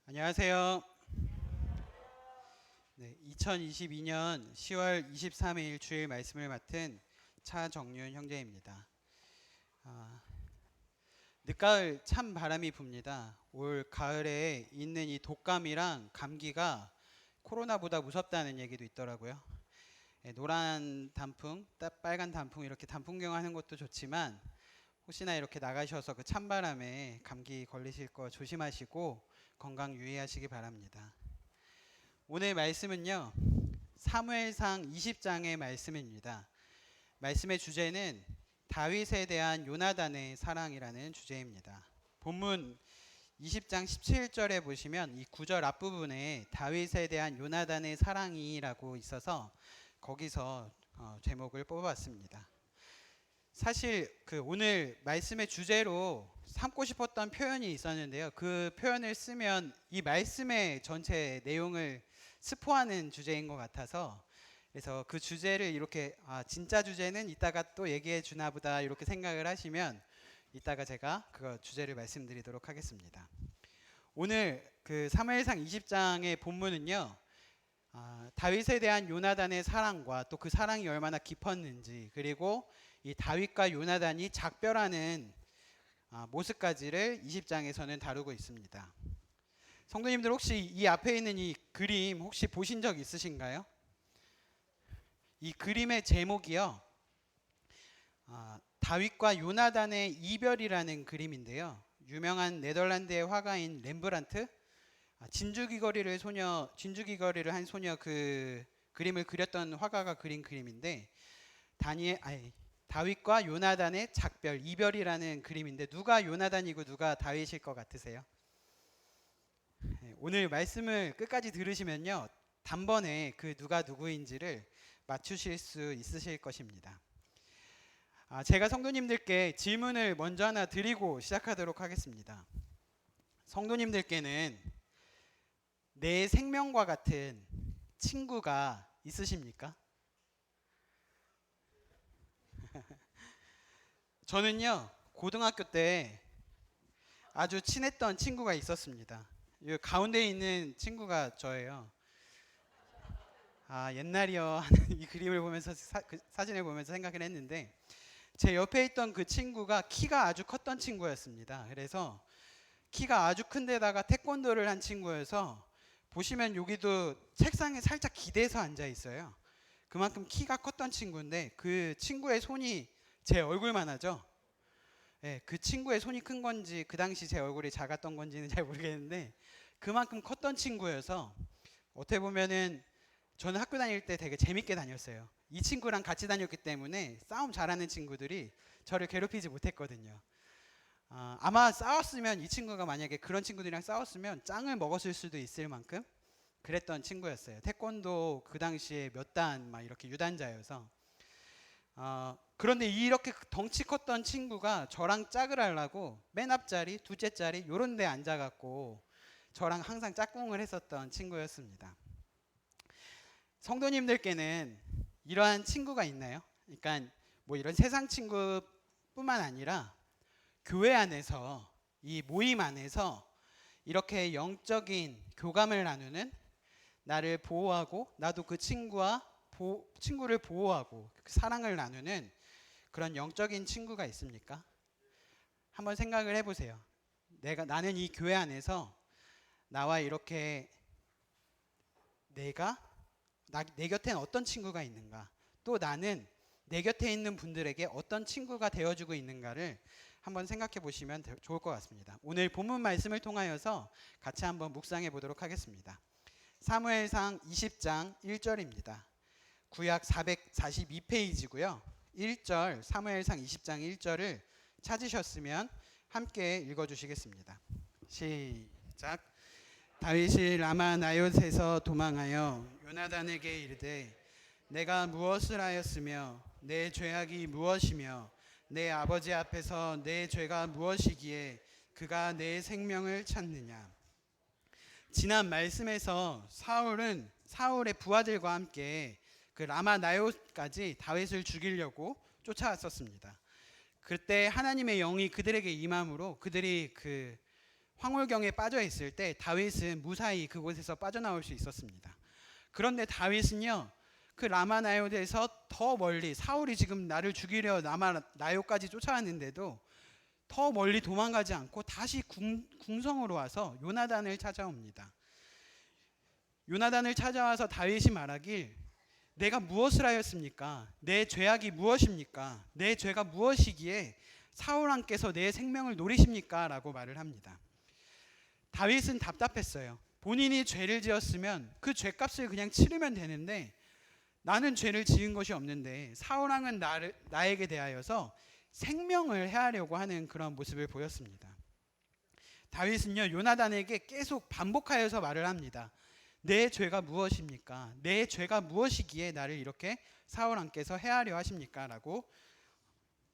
안녕하세요. 네, 2022년 10월 23일 주일 말씀을 맡은 차정윤 형제입니다. 아, 늦가을 찬 바람이 붑니다. 올 가을에 있는 이 독감이랑 감기가 코로나보다 무섭다는 얘기도 있더라고요. 노란 단풍, 빨간 단풍 이렇게 단풍 구경하는 것도 좋지만 혹시나 이렇게 나가셔서 그 찬바람에 감기 걸리실 거 조심하시고 건강 유의하시기 바랍니다. 오늘 말씀은요, 사무엘상 20장의 말씀입니다. 말씀의 주제는 다윗에 대한 요나단의 사랑이라는 주제입니다. 본문 20장 17절에 보시면 이 구절 앞부분에 다윗에 대한 요나단의 사랑이라고 있어서 거기서 제목을 뽑아봤습니다. 사실 그 오늘 말씀의 주제로 삼고 싶었던 표현이 있었는데요. 그 표현을 쓰면 이 말씀의 전체 내용을 스포하는 주제인 것 같아서, 그래서 그 주제를 이렇게 진짜 주제는 이따가 또 얘기해 주나 보다 이렇게 생각을 하시면 이따가 제가 그 주제를 말씀드리도록 하겠습니다. 오늘 그 사무엘상 20장의 본문은요, 다윗에 대한 요나단의 사랑과 또 그 사랑이 얼마나 깊었는지, 그리고 이 다윗과 요나단이 작별하는 모습까지를 20장에서는 다루고 있습니다. 성도님들 혹시 이 앞에 있는 이 그림 혹시 보신 적 있으신가요? 이 그림의 제목이요, 다윗과 요나단의 이별이라는 그림인데요. 유명한 네덜란드의 화가인 렘브란트, 진주귀걸이를 한 소녀 그 그림을 그렸던 화가가 그린 그림인데, 다윗과 요나단의 작별, 이별이라는 그림인데 누가 요나단이고 누가 다윗일 것 같으세요? 오늘 말씀을 끝까지 들으시면요, 단번에 그 누가 누구인지를 맞추실 수 있으실 것입니다. 제가 성도님들께 질문을 먼저 하나 드리고 시작하도록 하겠습니다. 성도님들께는 내 생명과 같은 친구가 있으십니까? 저는요, 고등학교 때 아주 친했던 친구가 있었습니다. 이 가운데 있는 친구가 저예요. 옛날이요. 이 그림을 보면서 그 사진을 보면서 생각을 했는데, 제 옆에 있던 그 친구가 키가 아주 컸던 친구였습니다. 그래서 키가 아주 큰 데다가 태권도를 한 친구여서 보시면 여기도 책상에 살짝 기대서 앉아 있어요. 그만큼 키가 컸던 친구인데 그 친구의 손이 제 얼굴만 하죠. 네, 그 친구의 손이 큰 건지 그 당시 제 얼굴이 작았던 건지는 잘 모르겠는데 그만큼 컸던 친구여서 어떻게 보면은 저는 학교 다닐 때 되게 재밌게 다녔어요. 이 친구랑 같이 다녔기 때문에 싸움 잘하는 친구들이 저를 괴롭히지 못했거든요. 아마 싸웠으면 이 친구가 만약에 그런 친구들이랑 싸웠으면 짱을 먹었을 수도 있을 만큼 그랬던 친구였어요. 태권도 그 당시에 몇 단 막 이렇게 유단자여서. 그런데 이렇게 덩치 컸던 친구가 저랑 짝을 하려고 맨 앞자리, 둘째 자리 요런 데 앉아갖고 저랑 항상 짝꿍을 했었던 친구였습니다. 성도님들께는 이러한 친구가 있나요? 그러니까 뭐 이런 세상 친구뿐만 아니라 교회 안에서, 이 모임 안에서 이렇게 영적인 교감을 나누는, 나를 보호하고 나도 그 친구를 보호하고 사랑을 나누는 그런 영적인 친구가 있습니까? 한번 생각을 해보세요. 나는 이 교회 안에서 나와 이렇게 내 곁엔 어떤 친구가 있는가, 또 나는 내 곁에 있는 분들에게 어떤 친구가 되어주고 있는가를 한번 생각해 보시면 좋을 것 같습니다. 오늘 본문 말씀을 통하여서 같이 한번 묵상해 보도록 하겠습니다. 사무엘상 20장 1절입니다. 구약 442페이지고요. 1절, 사무엘상 20장 1절을 찾으셨으면 함께 읽어주시겠습니다. 시작. 다윗이 라마 나요트에서 도망하여 요나단에게 이르되 내가 무엇을 하였으며 내 죄악이 무엇이며 내 아버지 앞에서 내 죄가 무엇이기에 그가 내 생명을 찾느냐. 지난 말씀에서 사울의 부하들과 함께 그 라마 나요트까지 다윗을 죽이려고 쫓아왔었습니다. 그때 하나님의 영이 그들에게 임함으로 그들이 그 황홀경에 빠져 있을 때 다윗은 무사히 그곳에서 빠져나올 수 있었습니다. 그런데 다윗은요, 그 라마나요트에서 더 멀리, 사울이 지금 나를 죽이려 라마나요까지 쫓아왔는데도 더 멀리 도망가지 않고 다시 궁성으로 와서 요나단을 찾아옵니다. 요나단을 찾아와서 다윗이 말하길, 내가 무엇을 하였습니까? 내 죄악이 무엇입니까? 내 죄가 무엇이기에 사울왕께서 내 생명을 노리십니까? 라고 말을 합니다. 다윗은 답답했어요. 본인이 죄를 지었으면 그 죄값을 그냥 치르면 되는데 나는 죄를 지은 것이 없는데 사울왕은 나에게 대하여서 생명을 해하려고 하는 그런 모습을 보였습니다. 다윗은요, 요나단에게 계속 반복하여서 말을 합니다. 내 죄가 무엇입니까? 내 죄가 무엇이기에 나를 이렇게 사울왕께서 해하려 하십니까? 라고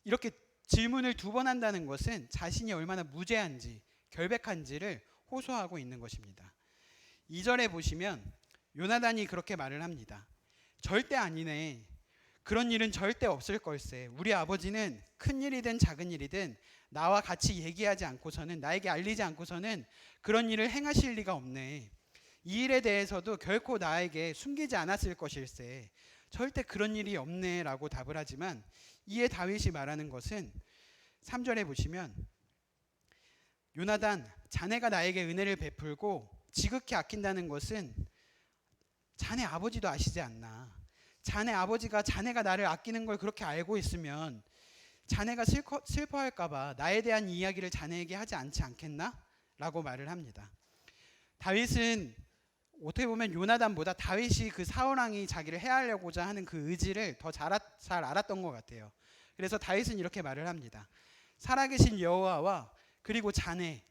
이렇게 질문을 2번 한다는 것은 자신이 얼마나 무죄한지, 결백한지를 호소하고 있는 것입니다. 2절에 보시면 요나단이 그렇게 말을 합니다. 절대 아니네. 그런 일은 절대 없을 걸세. 우리 아버지는 큰 일이든 작은 일이든 나와 같이 얘기하지 않고서는, 나에게 알리지 않고서는 그런 일을 행하실 리가 없네. 이 일에 대해서도 결코 나에게 숨기지 않았을 것일세. 절대 그런 일이 없네 라고 답을 하지만, 이에 다윗이 말하는 것은 3절에 보시면, 요나단, 자네가 나에게 은혜를 베풀고 지극히 아낀다는 것은 자네 아버지도 아시지 않나. 자네 아버지가 자네가 나를 아끼는 걸 그렇게 알고 있으면 자네가 슬퍼할까봐 나에 대한 이야기를 자네에게 하지 않지 않겠나? 라고 말을 합니다. 다윗은 어떻게 보면 요나단보다 다윗이 그 사울왕이 자기를 해하려고자 하는 그 의지를 더 잘 알았던 것 같아요. 그래서 다윗은 이렇게 말을 합니다. 살아계신 여호와와 그리고 자네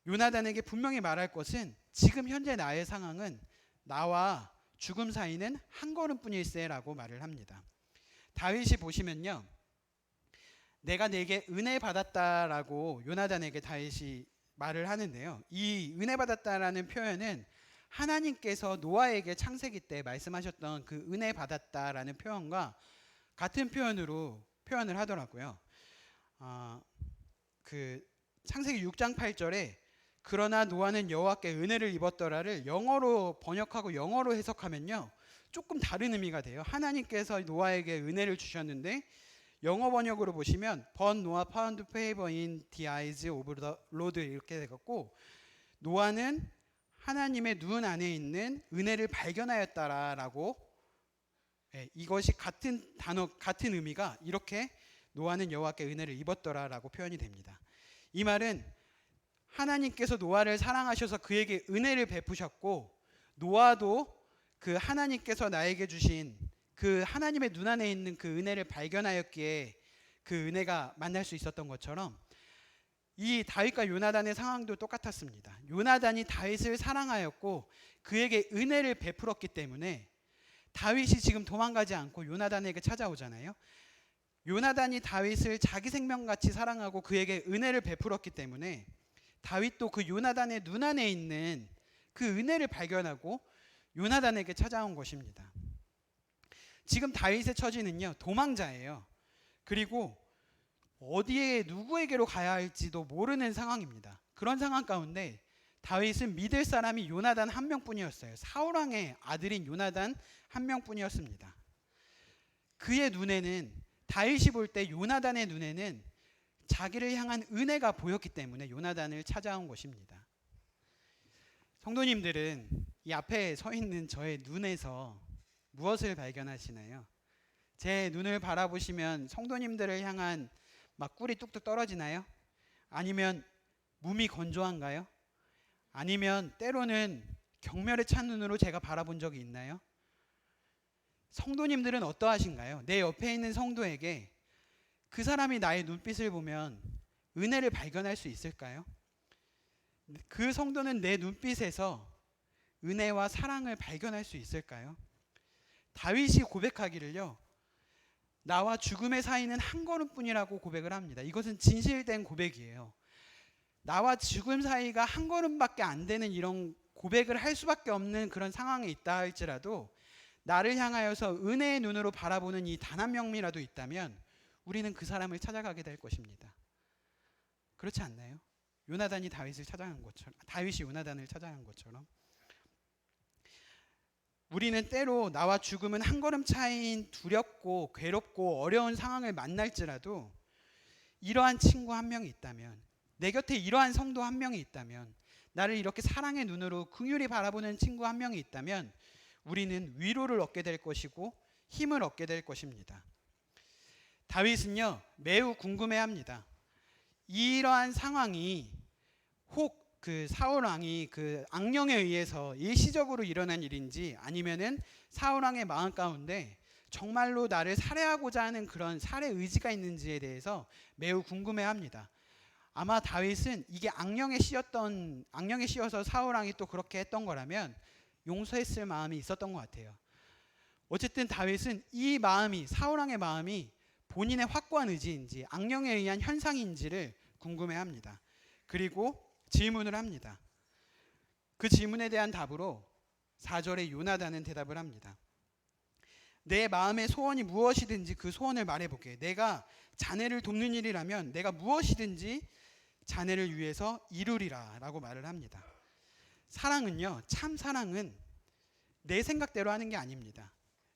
요나단에게 분명히 말할 것은, 지금 현재 나의 상황은 나와 죽음 사이는 한 걸음뿐일세 라고 말을 합니다. 다윗이 보시면요, 내가 내게 은혜 받았다라고 요나단에게 다윗이 말을 하는데요, 이 은혜 받았다라는 표현은 하나님께서 노아에게 창세기 때 말씀하셨던 그 은혜 받았다라는 표현과 같은 표현으로 표현을 하더라고요. 그 창세기 6장 8절에 그러나 노아는 여호와께 은혜를 입었더라를 영어로 번역하고 영어로 해석하면요, 조금 다른 의미가 돼요. 하나님께서 노아에게 은혜를 주셨는데 영어 번역으로 보시면 But Noah found favor in the eyes of the Lord 이렇게 되었고, 노아는 하나님의 눈 안에 있는 은혜를 발견하였다라고, 이것이 같은 단어, 같은 의미가 이렇게 노아는 여호와께 은혜를 입었더라라고 표현이 됩니다. 이 말은 하나님께서 노아를 사랑하셔서 그에게 은혜를 베푸셨고, 노아도 그 하나님께서 나에게 주신 그 하나님의 눈 안에 있는 그 은혜를 발견하였기에 그 은혜가 만날 수 있었던 것처럼, 이 다윗과 요나단의 상황도 똑같았습니다. 요나단이 다윗을 사랑하였고 그에게 은혜를 베풀었기 때문에 다윗이 지금 도망가지 않고 요나단에게 찾아오잖아요. 요나단이 다윗을 자기 생명같이 사랑하고 그에게 은혜를 베풀었기 때문에 다윗도 그 요나단의 눈 안에 있는 그 은혜를 발견하고 요나단에게 찾아온 것입니다. 지금 다윗의 처지는요, 도망자예요. 그리고 어디에 누구에게로 가야 할지도 모르는 상황입니다. 그런 상황 가운데 다윗은 믿을 사람이 요나단 한 명뿐이었어요. 사울왕의 아들인 요나단 한 명뿐이었습니다. 그의 눈에는, 다윗이 볼 때 요나단의 눈에는 자기를 향한 은혜가 보였기 때문에 요나단을 찾아온 것입니다. 성도님들은 이 앞에 서 있는 저의 눈에서 무엇을 발견하시나요? 제 눈을 바라보시면 성도님들을 향한 막 꿀이 뚝뚝 떨어지나요? 아니면 몸이 건조한가요? 아니면 때로는 경멸에 찬 눈으로 제가 바라본 적이 있나요? 성도님들은 어떠하신가요? 내 옆에 있는 성도에게 그 사람이 나의 눈빛을 보면 은혜를 발견할 수 있을까요? 그 성도는 내 눈빛에서 은혜와 사랑을 발견할 수 있을까요? 다윗이 고백하기를요, 나와 죽음의 사이는 한 걸음뿐이라고 고백을 합니다. 이것은 진실된 고백이에요. 나와 죽음 사이가 한 걸음밖에 안 되는 이런 고백을 할 수밖에 없는 그런 상황에 있다 할지라도, 나를 향하여서 은혜의 눈으로 바라보는 이 단 한 명이라도 있다면 우리는 그 사람을 찾아가게 될 것입니다. 그렇지 않나요? 요나단이 다윗을 찾아간 것처럼, 다윗이 요나단을 찾아간 것처럼 우리는 때로 나와 죽음은 한 걸음 차이인 두렵고 괴롭고 어려운 상황을 만날지라도 이러한 친구 한 명이 있다면, 내 곁에 이러한 성도 한 명이 있다면, 나를 이렇게 사랑의 눈으로 긍휼히 바라보는 친구 한 명이 있다면 우리는 위로를 얻게 될 것이고 힘을 얻게 될 것입니다. 다윗은요, 매우 궁금해합니다. 이러한 상황이 혹 그 사울 왕이 그 악령에 의해서 일시적으로 일어난 일인지, 아니면은 사울 왕의 마음 가운데 정말로 나를 살해하고자 하는 그런 살해 의지가 있는지에 대해서 매우 궁금해합니다. 아마 다윗은 이게 악령에 씌어서 사울 왕이 또 그렇게 했던 거라면 용서했을 마음이 있었던 것 같아요. 어쨌든 다윗은 이 마음이, 사울 왕의 마음이 본인의 확고한 의지인지 악령에 의한 현상인지를 궁금해합니다. 그리고 질문을 합니다. 그 질문에 대한 답으로 4절에 요나단은 대답을 합니다. 내 마음의 소원이 무엇이든지 그 소원을 말해보게. 내가 자네를 돕는 일이라면 내가 무엇이든지 자네를 위해서 이루리라 라고 말을 합니다. 사랑은요, 참 사랑은 내 생각대로 하는 게 아닙니다.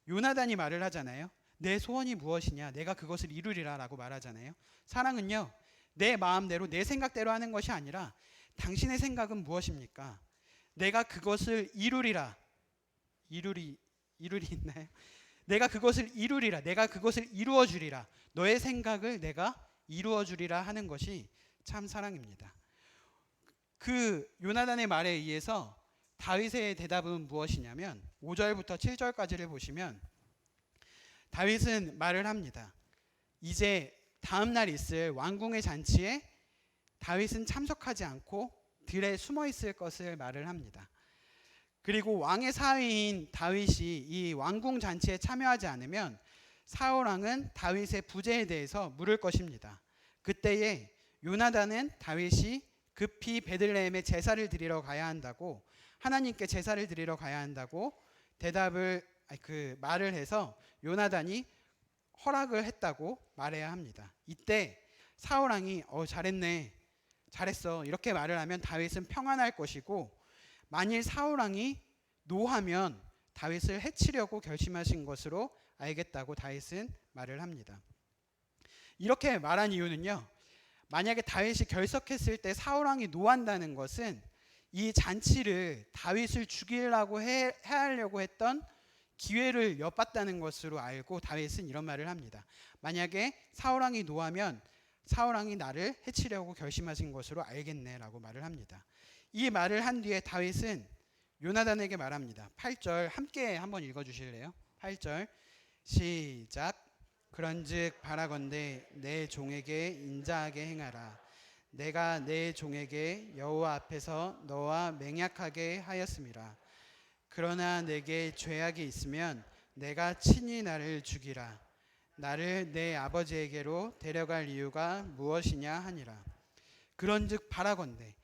요나단이 말을 하잖아요. 내 소원이 무엇이냐, 내가 그것을 이루리라 라고 말하잖아요. 사랑은요, 내 마음대로 내 생각대로 하는 것이 아니라 당신의 생각은 무엇입니까? 내가 그것을 이루리라. 이루리 있나요? 내가 그것을 이루리라. 내가 그것을 이루어 주리라. 너의 생각을 내가 이루어 주리라 하는 것이 참 사랑입니다. 그 요나단의 말에 의해서 다윗의 대답은 무엇이냐면 5절부터 7절까지를 보시면 다윗은 말을 합니다. 이제 다음 날 있을 왕궁의 잔치에 다윗은 참석하지 않고 들에 숨어 있을 것을 말을 합니다. 그리고 왕의 사위인 다윗이 이 왕궁 잔치에 참여하지 않으면 사울 왕은 다윗의 부재에 대해서 물을 것입니다. 그때에 요나단은 다윗이 급히 베들레헴에 제사를 드리러 가야 한다고, 하나님께 제사를 드리러 가야 한다고 말을 해서 요나단이 허락을 했다고 말해야 합니다. 이때 사울 왕이 잘했어 이렇게 말을 하면 다윗은 평안할 것이고, 만일 사울 왕이 노하면 다윗을 해치려고 결심하신 것으로 알겠다고 다윗은 말을 합니다. 이렇게 말한 이유는요, 만약에 다윗이 결석했을 때 사울 왕이 노한다는 것은 이 잔치를 다윗을 죽이려고 하려고 했던 기회를 엿봤다는 것으로 알고 다윗은 이런 말을 합니다. 만약에 사울 왕이 노하면 사울 왕이 나를 해치려고 결심하신 것으로 알겠네라고 말을 합니다. 이 말을 한 뒤에 다윗은 요나단에게 말합니다. 8절 함께 한번 읽어주실래요? 8절 시작. 그런즉 바라건대 내 종에게 인자하게 행하라. 내가 내 종에게 여호와 앞에서 너와 맹약하게 하였음이라. 그러나 내게 죄악이 있으면 내가 친히 나를 죽이라. 나를 내 아버지에게로 데려갈 이유가 무엇이냐 하니라. 그런즉 바라건대.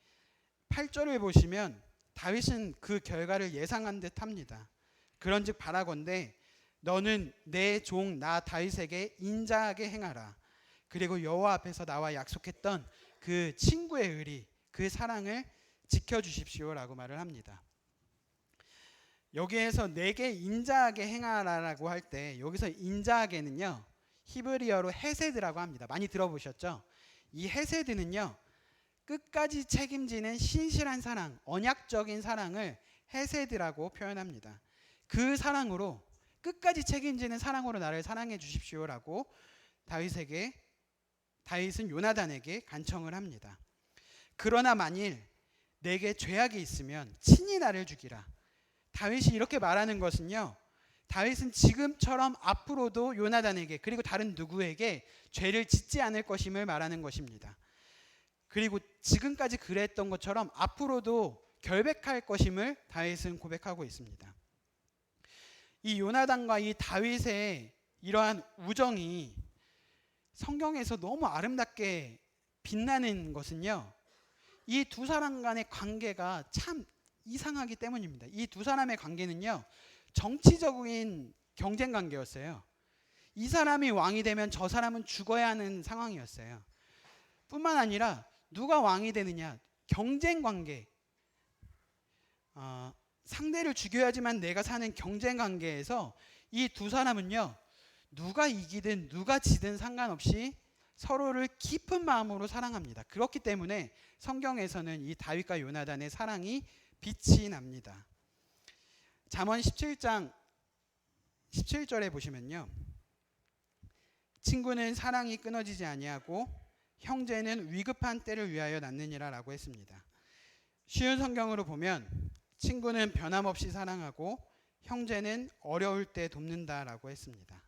8절을 보시면 다윗은 그 결과를 예상한 듯 합니다. 그런즉 바라건대 너는 내 종 나 다윗에게 인자하게 행하라. 그리고 여호와 앞에서 나와 약속했던 그 친구의 의리, 그 사랑을 지켜주십시오라고 말을 합니다. 여기에서 내게 인자하게 행하라라고 할 때 여기서 인자하게는요, 히브리어로 헤세드라고 합니다. 많이 들어보셨죠? 이 헤세드는요, 끝까지 책임지는 신실한 사랑, 언약적인 사랑을 헤세드라고 표현합니다. 그 사랑으로, 끝까지 책임지는 사랑으로 나를 사랑해 주십시오라고 다윗은 요나단에게 간청을 합니다. 그러나 만일 내게 죄악이 있으면 친히 나를 죽이라. 다윗이 이렇게 말하는 것은요, 다윗은 지금처럼 앞으로도 요나단에게 그리고 다른 누구에게 죄를 짓지 않을 것임을 말하는 것입니다. 그리고 지금까지 그랬던 것처럼 앞으로도 결백할 것임을 다윗은 고백하고 있습니다. 이 요나단과 이 다윗의 이러한 우정이 성경에서 너무 아름답게 빛나는 것은요, 이 두 사람 간의 관계가 참 이상하기 때문입니다. 이 두 사람의 관계는요, 정치적인 경쟁 관계였어요. 이 사람이 왕이 되면 저 사람은 죽어야 하는 상황이었어요. 뿐만 아니라 누가 왕이 되느냐? 경쟁 관계. 상대를 죽여야지만 내가 사는 경쟁 관계에서 이 두 사람은요, 누가 이기든 누가 지든 상관없이 서로를 깊은 마음으로 사랑합니다. 그렇기 때문에 성경에서는 이 다윗과 요나단의 사랑이 빛이 납니다. 잠언 17장 17절에 보시면요, 친구는 사랑이 끊어지지 아니하고 형제는 위급한 때를 위하여 낳느니라 라고 했습니다. 쉬운 성경으로 보면 친구는 변함없이 사랑하고 형제는 어려울 때 돕는다 라고 했습니다.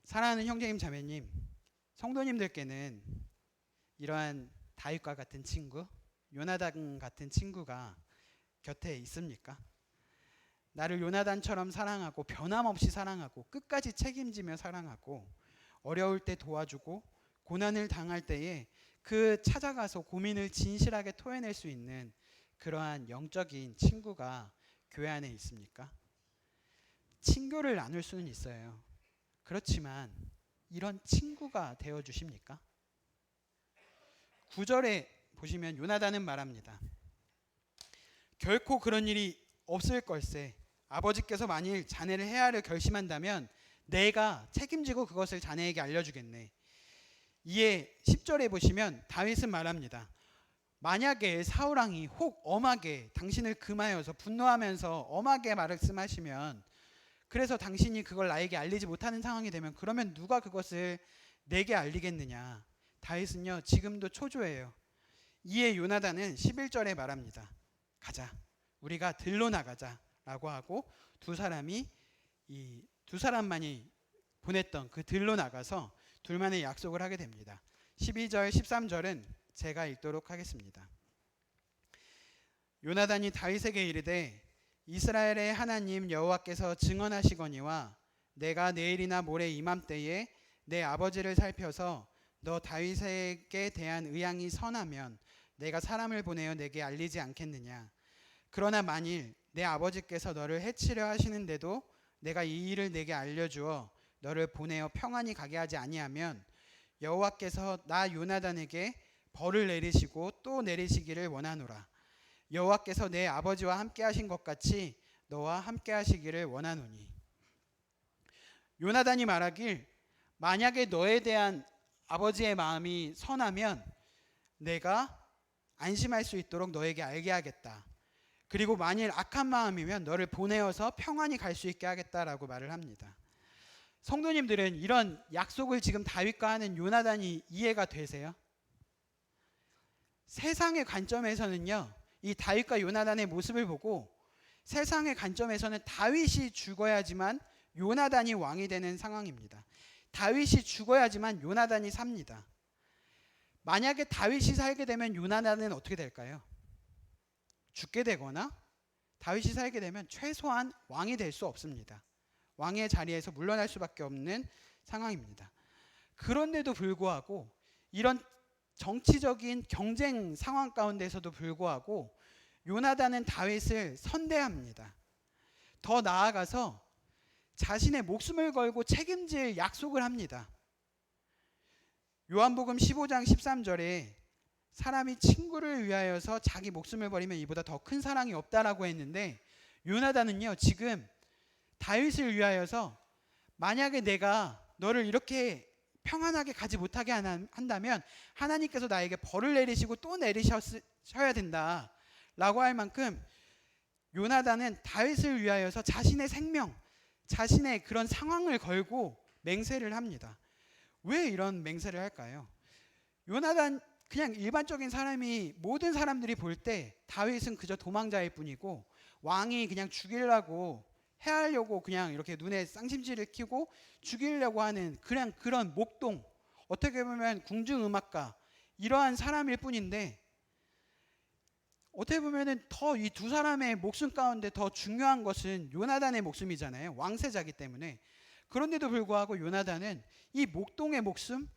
사랑하는 형제님 자매님, 성도님들께는 이러한 다윗과 같은 친구, 요나단 같은 친구가 곁에 있습니까? 나를 요나단처럼 사랑하고 변함없이 사랑하고 끝까지 책임지며 사랑하고 어려울 때 도와주고 고난을 당할 때에 그 찾아가서 고민을 진실하게 토해낼 수 있는 그러한 영적인 친구가 교회 안에 있습니까? 친교를 나눌 수는 있어요. 그렇지만 이런 친구가 되어주십니까? 9절에 보시면 요나단은 말합니다. 결코 그런 일이 없을 걸세. 아버지께서 만일 자네를 해하려 결심한다면 내가 책임지고 그것을 자네에게 알려주겠네. 이에 10절에 보시면 다윗은 말합니다. 만약에 사울왕이 혹 엄하게 당신을 금하여서 분노하면서 엄하게 말씀하시면, 그래서 당신이 그걸 나에게 알리지 못하는 상황이 되면 그러면 누가 그것을 내게 알리겠느냐. 다윗은요 지금도 초조해요. 이에 요나단은 11절에 말합니다. 가자, 우리가 들로 나가자 라고 하고 두 사람만이 보냈던 그 들로 나가서 둘만의 약속을 하게 됩니다. 12절 13절은 제가 읽도록 하겠습니다. 요나단이 다윗에게 이르되 이스라엘의 하나님 여호와께서 증언하시거니와 내가 내일이나 모레 이맘때에 내 아버지를 살펴서 너 다윗에게 대한 의향이 선하면 내가 사람을 보내어 내게 알리지 않겠느냐. 그러나 만일 내 아버지께서 너를 해치려 하시는데도 내가 이 일을 내게 알려주어 너를 보내어 평안히 가게 하지 아니하면 여호와께서 나 요나단에게 벌을 내리시고 또 내리시기를 원하노라. 여호와께서 내 아버지와 함께 하신 것 같이 너와 함께 하시기를 원하노니. 요나단이 말하길 만약에 너에 대한 아버지의 마음이 선하면 내가 안심할 수 있도록 너에게 알게 하겠다. 그리고 만일 악한 마음이면 너를 보내어서 평안히 갈 수 있게 하겠다라고 말을 합니다. 성도님들은 이런 약속을 지금 다윗과 하는 요나단이 이해가 되세요? 세상의 관점에서는요, 이 다윗과 요나단의 모습을 보고 세상의 관점에서는 다윗이 죽어야지만 요나단이 왕이 되는 상황입니다. 다윗이 죽어야지만 요나단이 삽니다. 만약에 다윗이 살게 되면 요나단은 어떻게 될까요? 죽게 되거나 다윗이 살게 되면 최소한 왕이 될 수 없습니다. 왕의 자리에서 물러날 수밖에 없는 상황입니다. 그런데도 불구하고 이런 정치적인 경쟁 상황 가운데서도 불구하고 요나단은 다윗을 선대합니다. 더 나아가서 자신의 목숨을 걸고 책임질 약속을 합니다. 요한복음 15장 13절에 사람이 친구를 위하여서 자기 목숨을 버리면 이보다 더 큰 사랑이 없다라고 했는데, 요나단은요 지금 다윗을 위하여서 만약에 내가 너를 이렇게 평안하게 가지 못하게 한다면 하나님께서 나에게 벌을 내리시고 또 내리셔야 된다 라고 할 만큼 요나단은 다윗을 위하여서 자신의 생명, 자신의 그런 상황을 걸고 맹세를 합니다. 왜 이런 맹세를 할까요? 요나단 그냥 일반적인 사람이, 모든 사람들이 볼 때 다윗은 그저 도망자일 뿐이고 왕이 그냥 죽이려고 해하려고 그냥 이렇게 눈에 쌍심지를 켜고 죽이려고 하는 그냥 그런 목동, 어떻게 보면 궁중음악가 이러한 사람일 뿐인데, 어떻게 보면은 더 이 두 사람의 목숨 가운데 더 중요한 것은 요나단의 목숨이잖아요. 왕세자기 때문에. 그런데도 불구하고 요나단은 이 목동의 목숨,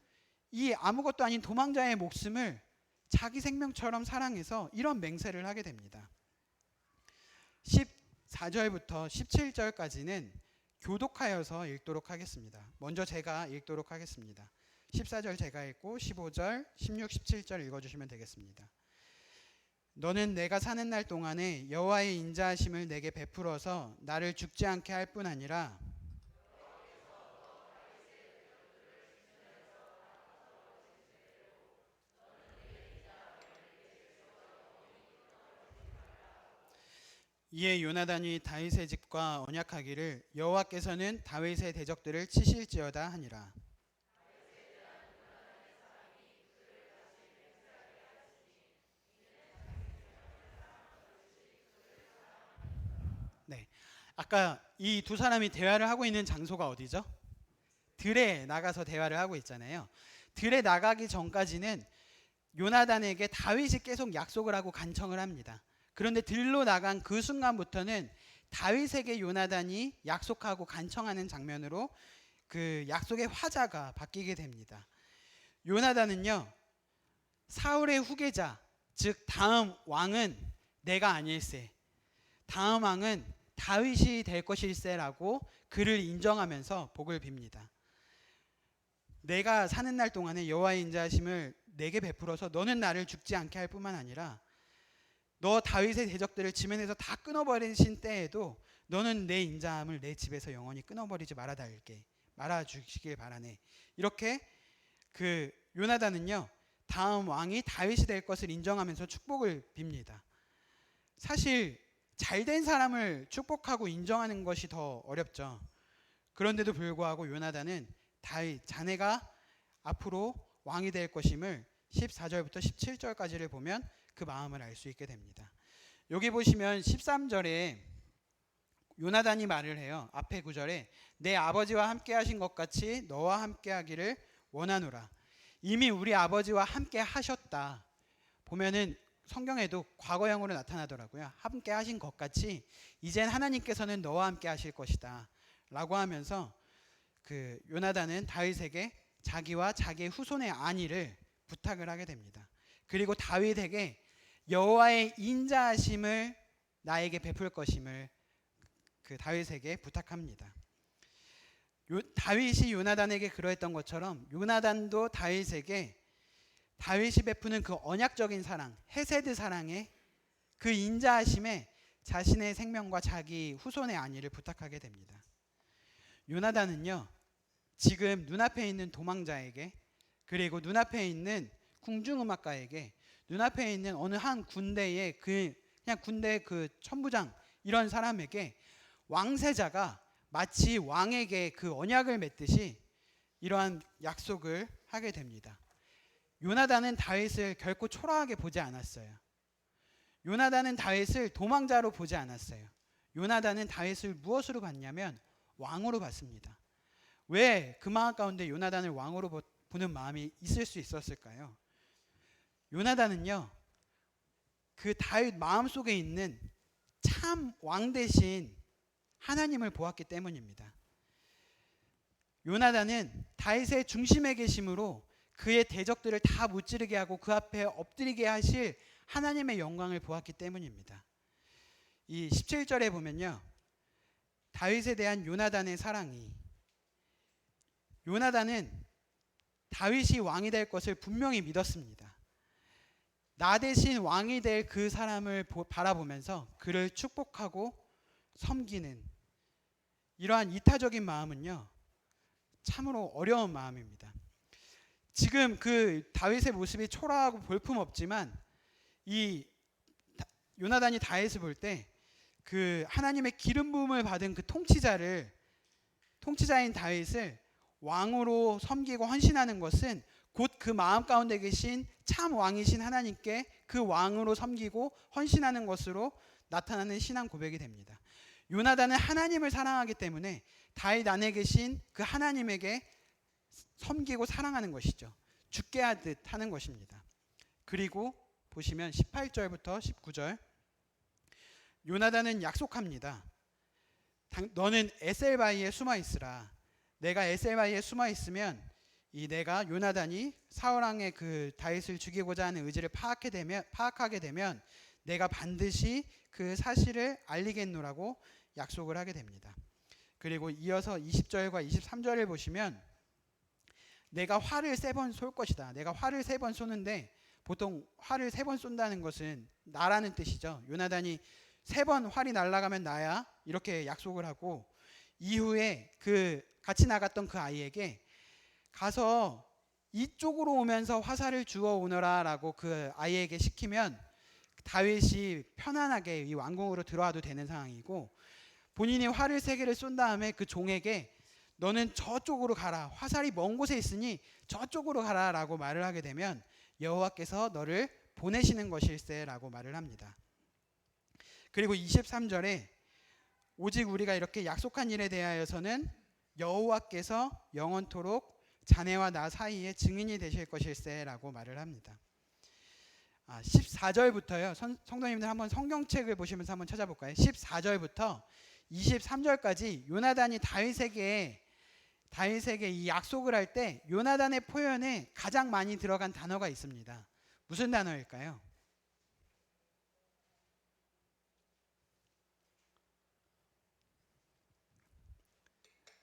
이 아무것도 아닌 도망자의 목숨을 자기 생명처럼 사랑해서 이런 맹세를 하게 됩니다. 14절부터 17절까지는 교독하여서 읽도록 하겠습니다. 먼저 제가 읽도록 하겠습니다. 14절 제가 읽고 15절, 16, 17절 읽어주시면 되겠습니다. 너는 내가 사는 날 동안에 여호와의 인자하심을 내게 베풀어서 나를 죽지 않게 할 뿐 아니라 이에 요나단이 다윗의 집과 언약하기를 여호와께서는 다윗의 대적들을 치실지어다 하니라. 네, 아까 이 두 사람이 대화를 하고 있는 장소가 어디죠? 들에 나가서 대화를 하고 있잖아요. 들에 나가기 전까지는 요나단에게 다윗이 계속 약속을 하고 간청을 합니다. 그런데 들로 나간 그 순간부터는 다윗에게 요나단이 약속하고 간청하는 장면으로 그 약속의 화자가 바뀌게 됩니다. 요나단은요, 사울의 후계자, 즉 다음 왕은 내가 아닐세, 다음 왕은 다윗이 될 것일세라고 그를 인정하면서 복을 빕니다. 내가 사는 날 동안에 여호와의 인자하심을 내게 베풀어서 너는 나를 죽지 않게 할 뿐만 아니라 너 다윗의 대적들을 지면에서 다 끊어버리신 때에도 너는 내 인자함을 내 집에서 영원히 끊어버리지 말아주시길 바라네. 이렇게 그 요나단은요, 다음 왕이 다윗이 될 것을 인정하면서 축복을 빕니다. 사실 잘된 사람을 축복하고 인정하는 것이 더 어렵죠. 그런데도 불구하고 요나단은 다윗 자네가 앞으로 왕이 될 것임을 14절부터 17절까지를 보면 그 마음을 알 수 있게 됩니다. 여기 보시면 13절에 요나단이 말을 해요. 앞에 9절에 내 아버지와 함께 하신 것 같이 너와 함께 하기를 원하노라. 이미 우리 아버지와 함께 하셨다. 보면은 성경에도 과거형으로 나타나더라고요. 함께 하신 것 같이 이젠 하나님께서는 너와 함께 하실 것이다 라고 하면서 그 요나단은 다윗에게 자기와 자기의 후손의 안위를 부탁을 하게 됩니다. 그리고 다윗에게 여호와의 인자하심을 나에게 베풀 것임을 그 다윗에게 부탁합니다. 다윗이 요나단에게 그러했던 것처럼 요나단도 다윗에게 다윗이 베푸는 그 언약적인 사랑, 헤세드 사랑에 그 인자하심에 자신의 생명과 자기 후손의 안위를 부탁하게 됩니다. 요나단은요, 지금 눈앞에 있는 도망자에게, 그리고 눈앞에 있는 궁중음악가에게, 눈앞에 있는 어느 한 군대의 그냥 군대 그 천부장 이런 사람에게 왕세자가 마치 왕에게 그 언약을 맺듯이 이러한 약속을 하게 됩니다. 요나단은 다윗을 결코 초라하게 보지 않았어요. 요나단은 다윗을 도망자로 보지 않았어요. 요나단은 다윗을 무엇으로 봤냐면 왕으로 봤습니다. 왜 그 마음 가운데 요나단을 왕으로 보는 마음이 있을 수 있었을까요? 요나단은요, 그 다윗 마음속에 있는 참 왕 대신 하나님을 보았기 때문입니다. 요나단은 다윗의 중심에 계심으로 그의 대적들을 다 무찌르게 하고 그 앞에 엎드리게 하실 하나님의 영광을 보았기 때문입니다. 이 17절에 보면요, 다윗에 대한 요나단의 사랑이, 요나단은 다윗이 왕이 될 것을 분명히 믿었습니다. 나 대신 왕이 될 그 사람을 바라보면서 그를 축복하고 섬기는 이러한 이타적인 마음은요, 참으로 어려운 마음입니다. 지금 그 다윗의 모습이 초라하고 볼품없지만 이 요나단이 다윗을 볼 때 그 하나님의 기름 부음을 받은 그 통치자인 다윗을 왕으로 섬기고 헌신하는 것은 곧 그 마음 가운데 계신 참 왕이신 하나님께 그 왕으로 섬기고 헌신하는 것으로 나타나는 신앙 고백이 됩니다. 요나단은 하나님을 사랑하기 때문에 다윗 안에 계신 그 하나님에게 섬기고 사랑하는 것이죠. 죽게 하듯 하는 것입니다. 그리고 보시면 18절부터 19절, 요나단은 약속합니다. 너는 에셀바이에 숨어 있으라. 내가 에셀바이에 숨어 있으면 내가 요나단이 사울왕의 그 다윗을 죽이고자 하는 의지를 파악하게 되면 내가 반드시 그 사실을 알리겠노라고 약속을 하게 됩니다. 그리고 이어서 20절과 23절을 보시면 내가 활을 3번 쏠 것이다. 내가 활을 3번 쏘는데 보통 활을 3번 쏜다는 것은 나라는 뜻이죠. 요나단이 3번 활이 날아가면 나야 이렇게 약속을 하고 이후에 그 같이 나갔던 그 아이에게 가서 이쪽으로 오면서 화살을 주워 오너라라고 그 아이에게 시키면 다윗이 편안하게 이 왕궁으로 들어와도 되는 상황이고 본인이 활을 3개를 쏜 다음에 그 종에게 너는 저쪽으로 가라. 화살이 먼 곳에 있으니 저쪽으로 가라라고 말을 하게 되면 여호와께서 너를 보내시는 것일세라고 말을 합니다. 그리고 23절에 오직 우리가 이렇게 약속한 일에 대하여서는 여호와께서 영원토록 자네와 나 사이에 증인이 되실 것일세라고 말을 합니다. 14절부터요. 성도님들 한번 성경책을 보시면서 한번 찾아볼까요? 14절부터 23절까지 요나단이 다윗에게 이 약속을 할 때 요나단의 표현에 가장 많이 들어간 단어가 있습니다. 무슨 단어일까요?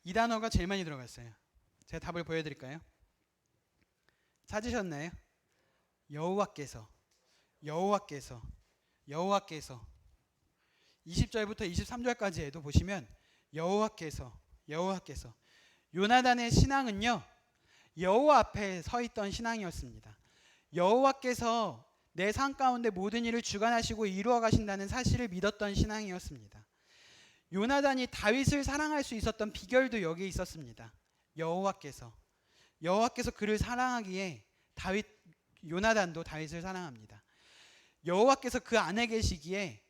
이 단어가 제일 많이 들어갔어요. 제가 답을 보여드릴까요? 찾으셨나요? 여호와께서 20절부터 23절까지에도 보시면 여호와께서 요나단의 신앙은요 여호와 앞에 서 있던 신앙이었습니다. 여호와께서 내 삶 가운데 모든 일을 주관하시고 이루어 가신다는 사실을 믿었던 신앙이었습니다. 요나단이 다윗을 사랑할 수 있었던 비결도 여기에 있었습니다. 여호와께서 그를 사랑하기에 요나단도 다윗을 사랑합니다. 여호와께서 그 안에 계시기에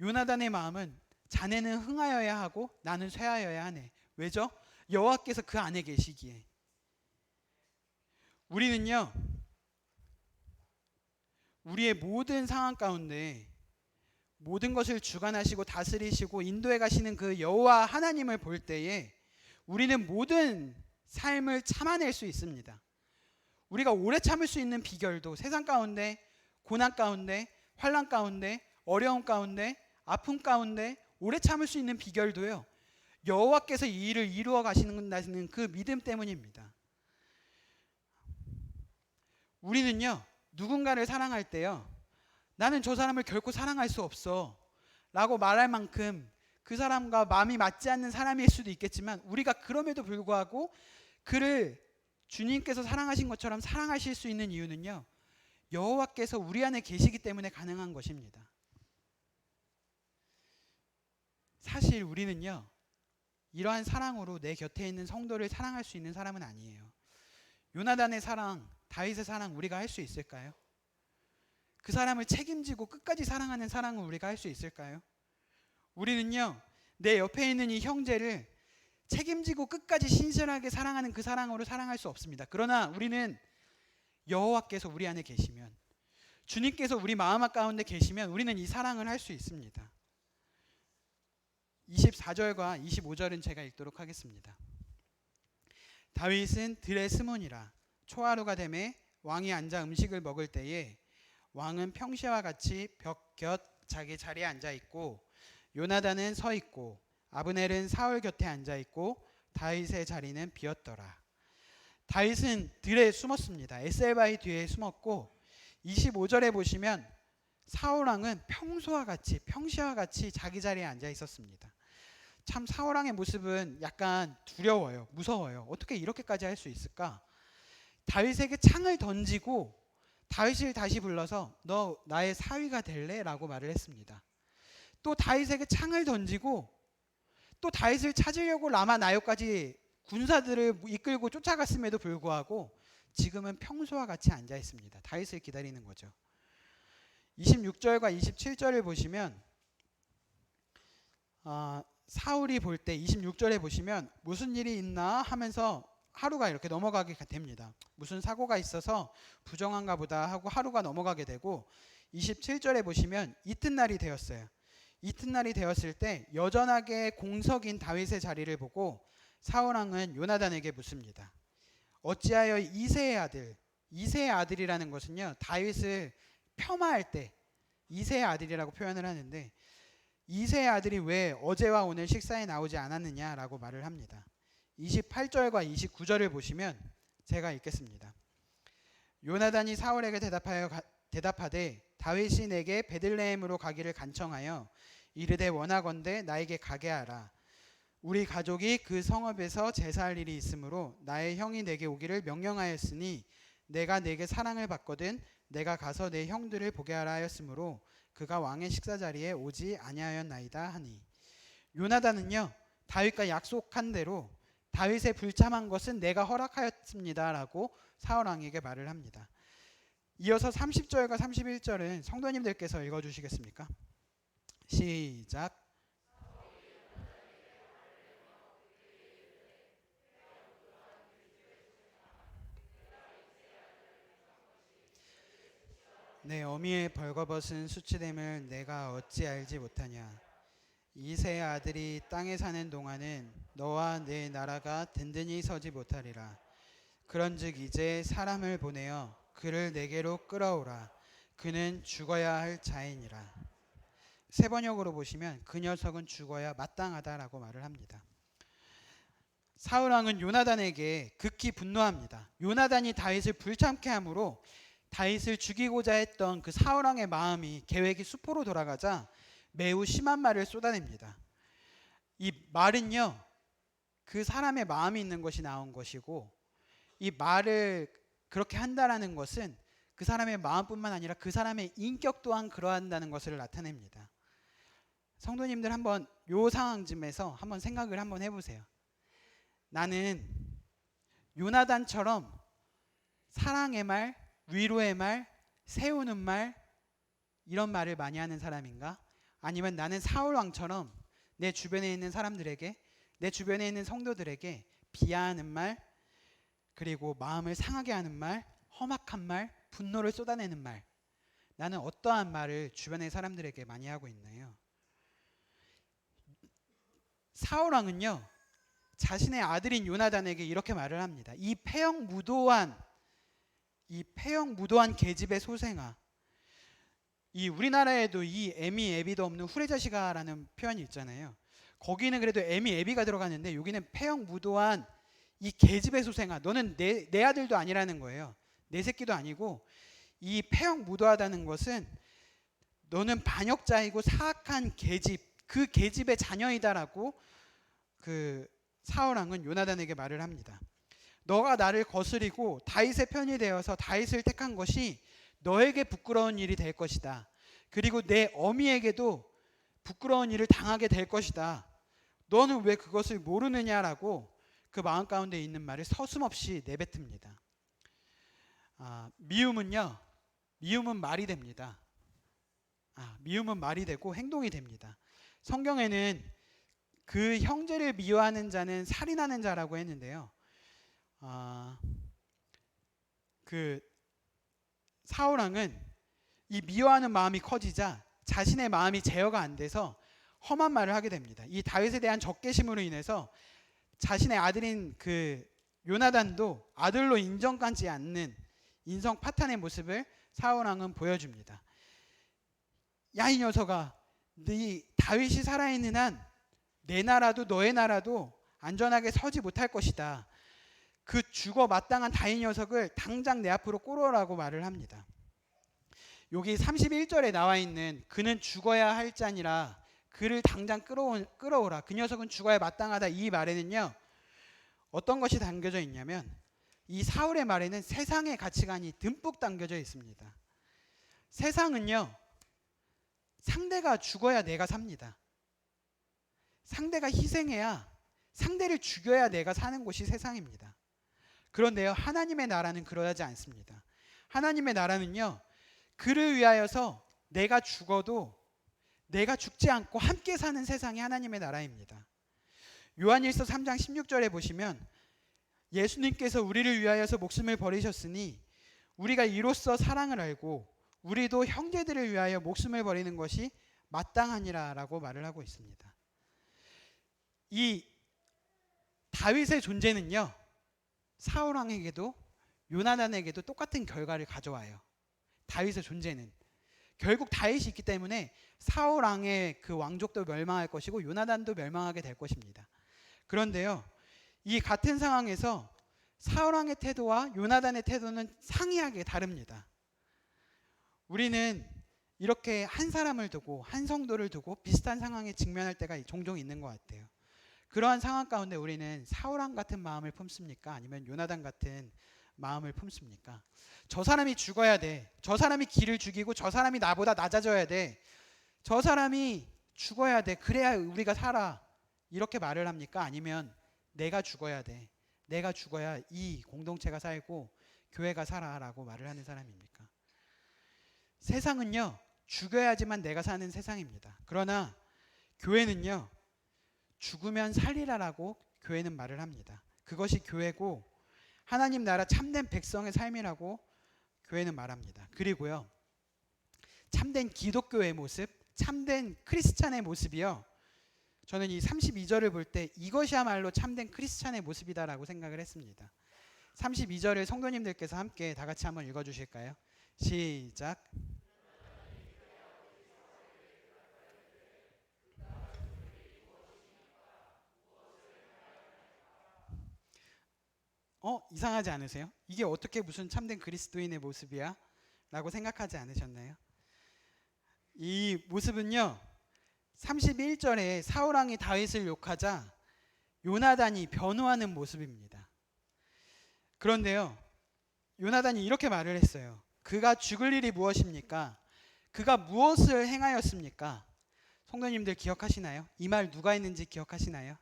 요나단의 마음은 자네는 흥하여야 하고 나는 쇠하여야 하네. 왜죠? 여호와께서 그 안에 계시기에. 우리는요 우리의 모든 상황 가운데 모든 것을 주관하시고 다스리시고 인도해 가시는 그 여호와 하나님을 볼 때에 우리는 모든 삶을 참아낼 수 있습니다. 우리가 오래 참을 수 있는 비결도 세상 가운데 고난 가운데 환난 가운데 어려움 가운데 아픔 가운데 오래 참을 수 있는 비결도요 여호와께서 이 일을 이루어 가시는 그 믿음 때문입니다. 우리는요 누군가를 사랑할 때요 나는 저 사람을 결코 사랑할 수 없어 라고 말할 만큼 그 사람과 마음이 맞지 않는 사람일 수도 있겠지만 우리가 그럼에도 불구하고 그를 주님께서 사랑하신 것처럼 사랑하실 수 있는 이유는요 여호와께서 우리 안에 계시기 때문에 가능한 것입니다. 사실 우리는요 이러한 사랑으로 내 곁에 있는 성도를 사랑할 수 있는 사람은 아니에요. 요나단의 사랑, 다윗의 사랑 우리가 할 수 있을까요? 그 사람을 책임지고 끝까지 사랑하는 사랑을 우리가 할 수 있을까요? 우리는요 내 옆에 있는 이 형제를 책임지고 끝까지 신실하게 사랑하는 그 사랑으로 사랑할 수 없습니다. 그러나 우리는 여호와께서 우리 안에 계시면 주님께서 우리 마음 가운데 계시면 우리는 이 사랑을 할 수 있습니다. 24절과 25절은 제가 읽도록 하겠습니다. 다윗은 들에 스무니라 초하루가 되매 왕이 앉아 음식을 먹을 때에 왕은 평시와 같이 벽 곁 자기 자리에 앉아 있고 요나단은 서 있고 아브넬은 사울 곁에 앉아 있고 다윗의 자리는 비었더라. 다윗은 들에 숨었습니다. 에셀바위 뒤에 숨었고 25절에 보시면 사울 왕은 평시와 같이 자기 자리에 앉아 있었습니다. 참 사울 왕의 모습은 약간 두려워요. 무서워요. 어떻게 이렇게까지 할 수 있을까? 다윗에게 창을 던지고 다윗을 다시 불러서 너 나의 사위가 될래? 라고 말을 했습니다. 또 다윗에게 창을 던지고 또 다윗을 찾으려고 라마 나요까지 군사들을 이끌고 쫓아갔음에도 불구하고 지금은 평소와 같이 앉아 있습니다. 다윗을 기다리는 거죠. 26절과 27절을 보시면 사울이 볼 때 26절에 보시면 무슨 일이 있나 하면서 하루가 이렇게 넘어가게 됩니다. 무슨 사고가 있어서 부정한가 보다 하고 하루가 넘어가게 되고 27절에 보시면 이튿날이 되었어요. 이튿날이 되었을 때 여전하게 공석인 다윗의 자리를 보고 사울 왕은 요나단에게 묻습니다. 어찌하여 이새의 아들이라는 것은요 다윗을 폄하할 때 이새의 아들이라고 표현을 하는데 이새의 아들이 왜 어제와 오늘 식사에 나오지 않았느냐라고 말을 합니다. 28절과 29절을 보시면 제가 읽겠습니다. 요나단이 사울에게 대답하되 다윗이 내게 베들레헴으로 가기를 간청하여 이르되 원하건대 나에게 가게 하라. 우리 가족이 그 성읍에서 제사할 일이 있으므로 나의 형이 내게 오기를 명령하였으니 내가 내게 사랑을 받거든 내가 가서 내 형들을 보게 하라 하였으므로 그가 왕의 식사 자리에 오지 아니하였나이다 하니, 요나단은요 다윗과 약속한 대로 다윗의 불참한 것은 내가 허락하였습니다라고 사울 왕에게 말을 합니다. 이어서 30절과 31절은 성도님들께서 읽어주시겠습니까? 시작. 내 어미의 벌거벗은 수치됨을 내가 어찌 알지 못하냐. 이세 아들이 땅에 사는 동안은 너와 내 나라가 든든히 서지 못하리라. 그런즉 이제 사람을 보내어 그를 내게로 끌어오라. 그는 죽어야 할 자이니라. 세 번역으로 보시면 그 녀석은 죽어야 마땅하다라고 말을 합니다. 사울 왕은 요나단에게 극히 분노합니다. 요나단이 다윗을 불참케 함으로 다윗을 죽이고자 했던 그 사울 왕의 마음이 계획이 수포로 돌아가자 매우 심한 말을 쏟아냅니다. 이 말은요 그 사람의 마음이 있는 것이 나온 것이고, 이 말을 그렇게 한다라는 것은 그 사람의 마음뿐만 아니라 그 사람의 인격 또한 그러한다는 것을 나타냅니다. 성도님들 한번 요 상황쯤에서 한번 생각을 한번 해보세요. 나는 요나단처럼 사랑의 말, 위로의 말, 세우는 말, 이런 말을 많이 하는 사람인가? 아니면 나는 사울 왕처럼 내 주변에 있는 사람들에게, 내 주변에 있는 성도들에게 비하하는 말, 그리고 마음을 상하게 하는 말, 험악한 말, 분노를 쏟아내는 말, 나는 어떠한 말을 주변의 사람들에게 많이 하고 있나요? 사울 왕은요 자신의 아들인 요나단에게 이렇게 말을 합니다. 이 패형무도한 계집의 소생아. 이 우리나라에도 이 에미 에비도 없는 후레자식아라는 표현이 있잖아요. 거기는 그래도 에미 에비가 들어가는데 여기는 패형무도한 이 계집의 소생아. 너는 내 아들도 아니라는 거예요. 내 새끼도 아니고, 이 패형무도하다는 것은 너는 반역자이고 사악한 계집, 그 계집의 자녀이다라고 그 사울 왕은 요나단에게 말을 합니다. 너가 나를 거스리고 다윗의 편이 되어서 다윗을 택한 것이 너에게 부끄러운 일이 될 것이다. 그리고 내 어미에게도 부끄러운 일을 당하게 될 것이다. 너는 왜 그것을 모르느냐라고 그 마음 가운데 있는 말을 서슴없이 내뱉습니다. 미움은요, 미움은 말이 됩니다. 미움은 말이 되고 행동이 됩니다. 성경에는 그 형제를 미워하는 자는 살인하는 자라고 했는데요. 그 사울 왕은 이 미워하는 마음이 커지자 자신의 마음이 제어가 안 돼서 험한 말을 하게 됩니다. 이 다윗에 대한 적개심으로 인해서 자신의 아들인 그 요나단도 아들로 인정하지 않는 인성 파탄의 모습을 사울 왕은 보여줍니다. 야, 이 녀석아, 네 다윗이 살아있는 한 내 나라도 너의 나라도 안전하게 서지 못할 것이다. 그 죽어 마땅한 다윗 녀석을 당장 내 앞으로 끌어오라고 말을 합니다. 여기 31절에 나와 있는 그는 죽어야 할 자니라, 그를 당장 끌어오라, 그 녀석은 죽어야 마땅하다, 이 말에는요 어떤 것이 담겨져 있냐면, 이 사울의 말에는 세상의 가치관이 듬뿍 담겨져 있습니다. 세상은요 상대가 죽어야 내가 삽니다. 상대가 희생해야, 상대를 죽여야 내가 사는 곳이 세상입니다. 그런데요 하나님의 나라는 그러하지 않습니다. 하나님의 나라는요 그를 위하여서 내가 죽어도 내가 죽지 않고 함께 사는 세상이 하나님의 나라입니다. 요한일서 3장 16절에 보시면 예수님께서 우리를 위하여서 목숨을 버리셨으니 우리가 이로써 사랑을 알고 우리도 형제들을 위하여 목숨을 버리는 것이 마땅하니라 라고 말을 하고 있습니다. 이 다윗의 존재는요 사울 왕에게도 요나단에게도 똑같은 결과를 가져와요. 다윗의 존재는 결국 다윗이 있기 때문에 사울 왕의 그 왕족도 멸망할 것이고 요나단도 멸망하게 될 것입니다. 그런데요 이 같은 상황에서 사울왕의 태도와 요나단의 태도는 상이하게 다릅니다. 우리는 이렇게 한 사람을 두고, 한 성도를 두고 비슷한 상황에 직면할 때가 종종 있는 것 같아요. 그러한 상황 가운데 우리는 사울왕 같은 마음을 품습니까? 아니면 요나단 같은 마음을 품습니까? 저 사람이 죽어야 돼. 저 사람이 길을 죽이고 저 사람이 나보다 낮아져야 돼. 저 사람이 죽어야 돼. 그래야 우리가 살아. 이렇게 말을 합니까? 아니면 내가 죽어야 돼. 내가 죽어야 이 공동체가 살고 교회가 살아라고 말을 하는 사람입니까? 세상은요, 죽어야지만 내가 사는 세상입니다. 그러나 교회는요, 죽으면 살리라라고 교회는 말을 합니다. 그것이 교회고 하나님 나라 참된 백성의 삶이라고 교회는 말합니다. 그리고요, 참된 기독교의 모습, 참된 크리스찬의 모습이요, 저는 이 32절을 볼 때 이것이야말로 참된 크리스찬의 모습이다라고 생각을 했습니다. 32절을 성도님들께서 함께 다 같이 한번 읽어주실까요? 시작. 이상하지 않으세요? 이게 어떻게 무슨 참된 그리스도인의 모습이야? 라고 생각하지 않으셨나요? 이 모습은요, 31절에 사울왕이 다윗을 욕하자 요나단이 변호하는 모습입니다. 그런데요, 요나단이 이렇게 말을 했어요. 그가 죽을 일이 무엇입니까? 그가 무엇을 행하였습니까? 성도님들 기억하시나요? 이 말 누가 했는지 기억하시나요?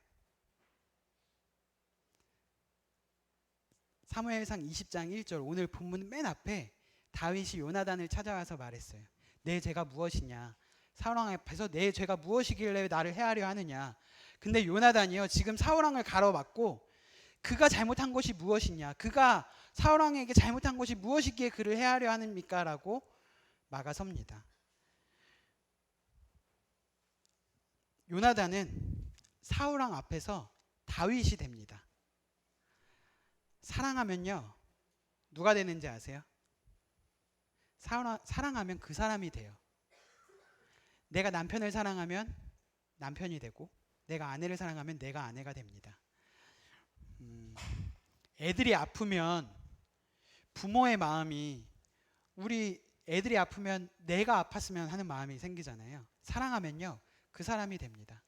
사무엘상 20장 1절, 오늘 본문 맨 앞에 다윗이 요나단을 찾아와서 말했어요. 내 죄가 무엇이냐? 사울왕 앞에서 내 죄가 무엇이길래 나를 해하려 하느냐? 근데 요나단이요, 지금 사울왕을 가로막고 그가 잘못한 것이 무엇이냐? 그가 사울왕에게 잘못한 것이 무엇이기에 그를 해하려 하는입니까? 라고 막아섭니다. 요나단은 사울왕 앞에서 다윗이 됩니다. 사랑하면요, 누가 되는지 아세요? 사랑하면 그 사람이 돼요. 내가 남편을 사랑하면 남편이 되고, 내가 아내를 사랑하면 내가 아내가 됩니다. 애들이 아프면 부모의 마음이, 우리 애들이 아프면 내가 아팠으면 하는 마음이 생기잖아요. 사랑하면요, 그 사람이 됩니다.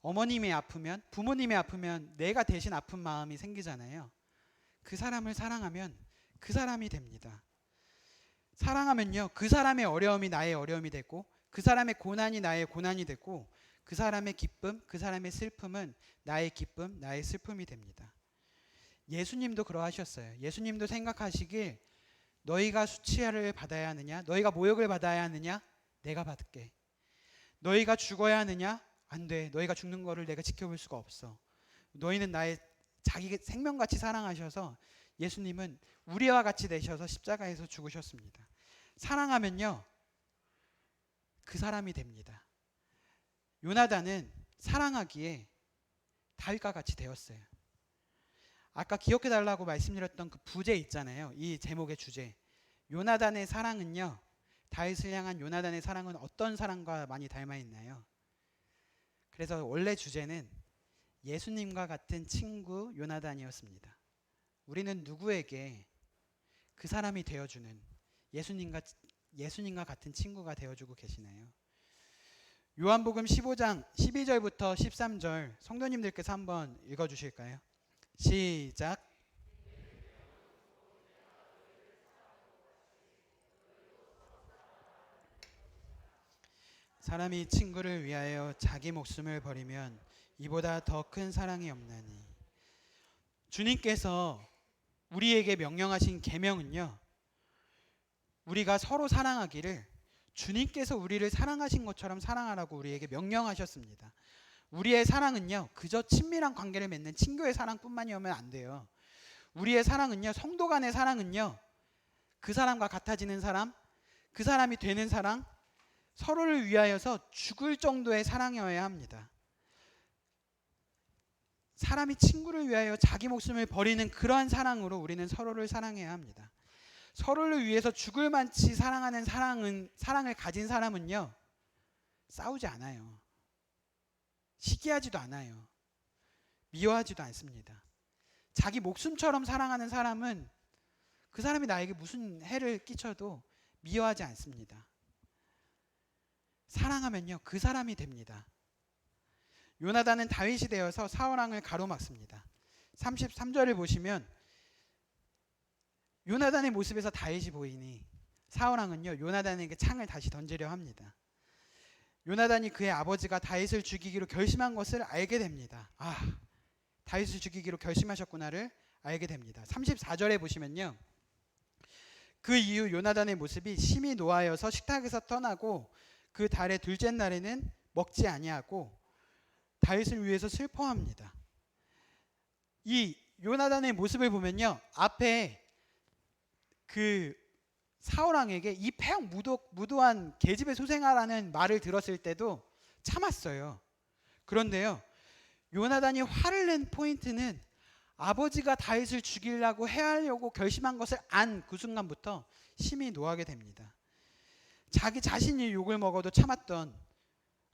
어머님이 아프면, 부모님이 아프면 내가 대신 아픈 마음이 생기잖아요. 그 사람을 사랑하면 그 사람이 됩니다. 사랑하면요, 그 사람의 어려움이 나의 어려움이 되고, 그 사람의 고난이 나의 고난이 되고, 그 사람의 기쁨, 그 사람의 슬픔은 나의 기쁨, 나의 슬픔이 됩니다. 예수님도 그러하셨어요. 예수님도 생각하시길, 너희가 수치를 받아야 하느냐? 너희가 모욕을 받아야 하느냐? 내가 받을게. 너희가 죽어야 하느냐? 안 돼. 너희가 죽는 거를 내가 지켜볼 수가 없어. 너희는 나의 자기 생명같이 사랑하셔서 예수님은 우리와 같이 되셔서 십자가에서 죽으셨습니다. 사랑하면요, 그 사람이 됩니다. 요나단은 사랑하기에 다윗과 같이 되었어요. 아까 기억해달라고 말씀드렸던 그 부제 있잖아요. 이 제목의 주제. 요나단의 사랑은요, 다윗을 향한 요나단의 사랑은 어떤 사랑과 많이 닮아 있나요? 그래서 원래 주제는 예수님과 같은 친구 요나단이었습니다. 우리는 누구에게 그 사람이 되어주는 예수님과 같은 친구가 되어주고 계시나요? 요한복음 15장 12절부터 13절 성도님들께서 한번 읽어주실까요? 시작. 사람이 친구를 위하여 자기 목숨을 버리면 이보다 더 큰 사랑이 없나니. 주님께서 우리에게 명령하신 계명은요, 우리가 서로 사랑하기를 주님께서 우리를 사랑하신 것처럼 사랑하라고 우리에게 명령하셨습니다. 우리의 사랑은요, 그저 친밀한 관계를 맺는 친교의 사랑뿐만이면 안 돼요. 우리의 사랑은요, 성도 간의 사랑은요, 그 사람과 같아지는 사람, 그 사람이 되는 사랑, 서로를 위하여서 죽을 정도의 사랑이어야 합니다. 사람이 친구를 위하여 자기 목숨을 버리는 그러한 사랑으로 우리는 서로를 사랑해야 합니다. 서로를 위해서 죽을 만치 사랑하는 사랑을 가진 사람은요, 싸우지 않아요. 시기하지도 않아요. 미워하지도 않습니다. 자기 목숨처럼 사랑하는 사람은 그 사람이 나에게 무슨 해를 끼쳐도 미워하지 않습니다. 사랑하면요, 그 사람이 됩니다. 요나단은 다윗이 되어서 사울왕을 가로막습니다. 33절을 보시면 요나단의 모습에서 다윗이 보이니 사울왕은요, 요나단에게 창을 다시 던지려 합니다. 요나단이 그의 아버지가 다윗을 죽이기로 결심한 것을 알게 됩니다. 아, 다윗을 죽이기로 결심하셨구나를 알게 됩니다. 34절에 보시면요, 그 이후 요나단의 모습이 심히 노하여서 식탁에서 떠나고 그 달의 둘째 날에는 먹지 아니하고 다윗을 위해서 슬퍼합니다. 이 요나단의 모습을 보면요, 앞에 그 사울왕에게 이 폐역 무도한 계집애 소생아라는 말을 들었을 때도 참았어요. 그런데요, 요나단이 화를 낸 포인트는 아버지가 다윗을 죽이려고 해하려고 결심한 것을 안 그 순간부터 심히 노하게 됩니다. 자기 자신이 욕을 먹어도 참았던,